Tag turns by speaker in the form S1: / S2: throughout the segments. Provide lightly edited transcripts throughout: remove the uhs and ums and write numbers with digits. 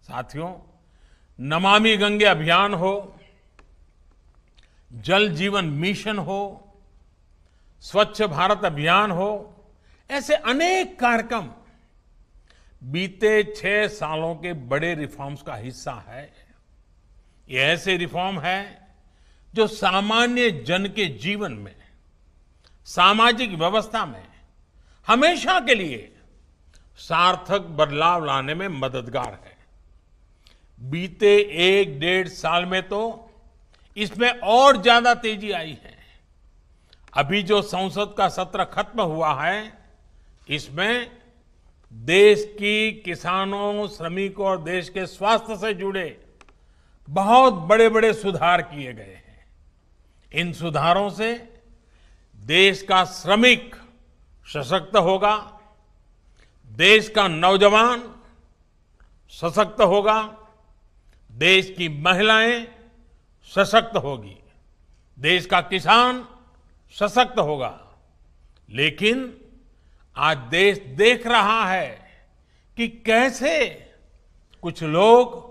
S1: साथियों, नमामि गंगे अभियान हो, जल जीवन मिशन हो, स्वच्छ भारत अभियान हो, ऐसे अनेक कार्यक्रम बीते 6 सालों के बड़े रिफॉर्म्स का हिस्सा है। ये ऐसे रिफॉर्म है जो सामान्य जन के जीवन में, सामाजिक व्यवस्था में हमेशा के लिए सार्थक बदलाव लाने में मददगार है। बीते 1-1.5 साल में तो इसमें और ज्यादा तेजी आई है। अभी जो संसद का सत्र खत्म हुआ है, इसमें देश की किसानों, श्रमिकों और देश के स्वास्थ्य से जुड़े बहुत बड़े बड़े सुधार किए गए हैं। इन सुधारों से देश का श्रमिक सशक्त होगा, देश का नौजवान सशक्त होगा, देश की महिलाएं सशक्त होगी, देश का किसान सशक्त होगा। लेकिन आज देश देख रहा है कि कैसे कुछ लोग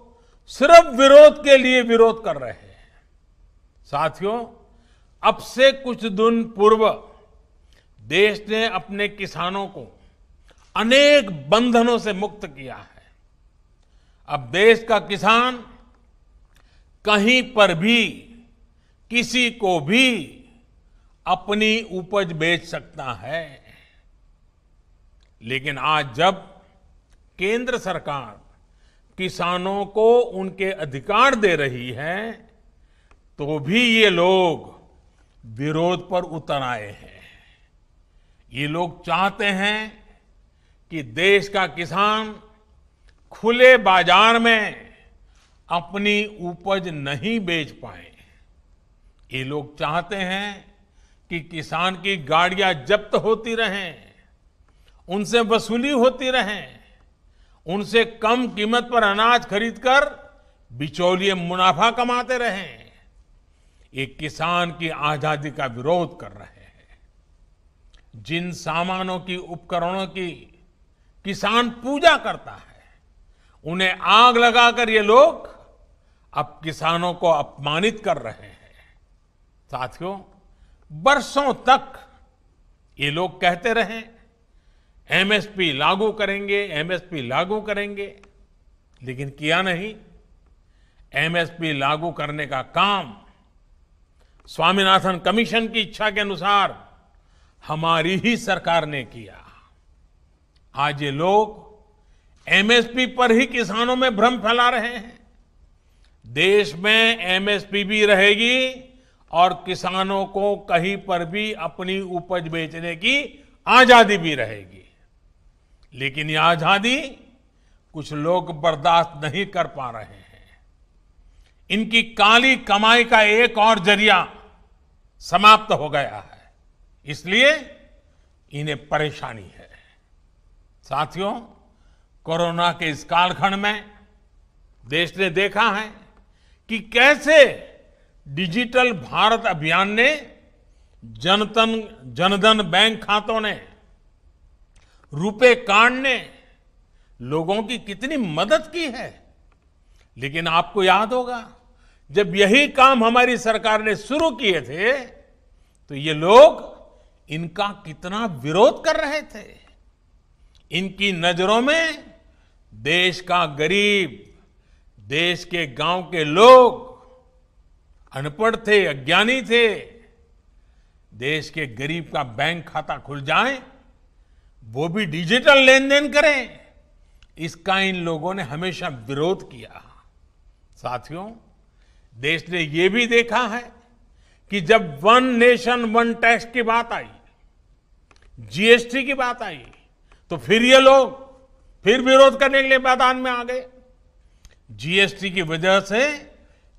S1: सिर्फ विरोध के लिए विरोध कर रहे हैं। साथियों, अब से कुछ दिन पूर्व देश ने अपने किसानों को अनेक बंधनों से मुक्त किया है। अब देश का किसान कहीं पर भी, किसी को भी अपनी उपज बेच सकता है। लेकिन आज जब केंद्र सरकार किसानों को उनके अधिकार दे रही है, तो भी ये लोग विरोध पर उतर आए हैं। ये लोग चाहते हैं कि देश का किसान खुले बाजार में अपनी उपज नहीं बेच पाए। ये लोग चाहते हैं कि किसान की गाड़ियां जब्त होती रहें, उनसे वसूली होती रहे, उनसे कम कीमत पर अनाज खरीदकर बिचौलिए मुनाफा कमाते रहें। ये किसान की आजादी का विरोध कर रहे हैं। जिन सामानों की, उपकरणों की किसान पूजा करता है, उन्हें आग लगाकर ये लोग अब किसानों को अपमानित कर रहे हैं। साथियों, बरसों तक ये लोग कहते रहे एमएसपी लागू करेंगे, एमएसपी लागू करेंगे, लेकिन किया नहीं। एमएसपी लागू करने का काम स्वामीनाथन कमीशन की इच्छा के अनुसार हमारी ही सरकार ने किया। आज ये लोग एमएसपी पर ही किसानों में भ्रम फैला रहे हैं। देश में एमएसपी भी रहेगी और किसानों को कहीं पर भी अपनी उपज बेचने की आजादी भी रहेगी। लेकिन ये आजादी कुछ लोग बर्दाश्त नहीं कर पा रहे हैं। इनकी काली कमाई का एक और जरिया समाप्त हो गया है, इसलिए इन्हें परेशानी है। साथियों, कोरोना के इस कालखंड में देश ने देखा है कि कैसे डिजिटल भारत अभियान ने, जनधन बैंक खातों ने, रुपे कार्ड ने लोगों की कितनी मदद की है। लेकिन आपको याद होगा, जब यही काम हमारी सरकार ने शुरू किए थे, तो ये लोग इनका कितना विरोध कर रहे थे। इनकी नजरों में देश का गरीब, देश के गांव के लोग अनपढ़ थे, अज्ञानी थे। देश के गरीब का बैंक खाता खुल जाए, वो भी डिजिटल लेन देन करें, इसका इन लोगों ने हमेशा विरोध किया। साथियों, देश ने ये भी देखा है कि जब वन नेशन वन टैक्स की बात आई, जीएसटी की बात आई, तो फिर ये लोग फिर विरोध करने के लिए मैदान में आ गए। जीएसटी की वजह से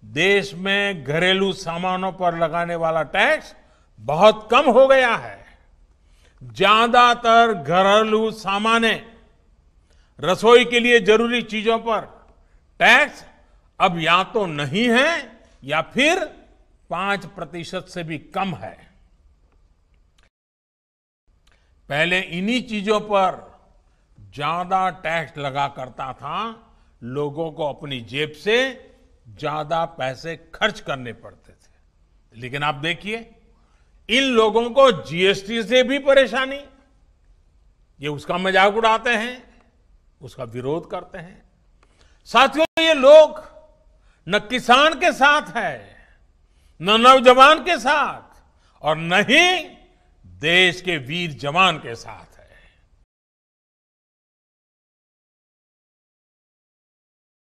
S1: देश में घरेलू सामानों पर लगाने वाला टैक्स बहुत कम हो गया है। ज्यादातर घरेलू सामाने, रसोई के लिए जरूरी चीजों पर टैक्स अब या तो नहीं है या फिर 5% से भी कम है। पहले इन्हीं चीजों पर ज्यादा टैक्स लगा करता था लोगों को अपनी जेब से ज्यादा पैसे खर्च करने पड़ते थे। लेकिन आप देखिए, इन लोगों को जीएसटी से भी परेशानी, ये उसका मजाक उड़ाते हैं, उसका विरोध करते हैं। साथियों, ये लोग न किसान के साथ है, न नौजवान के साथ, और न ही देश के वीर जवान के साथ।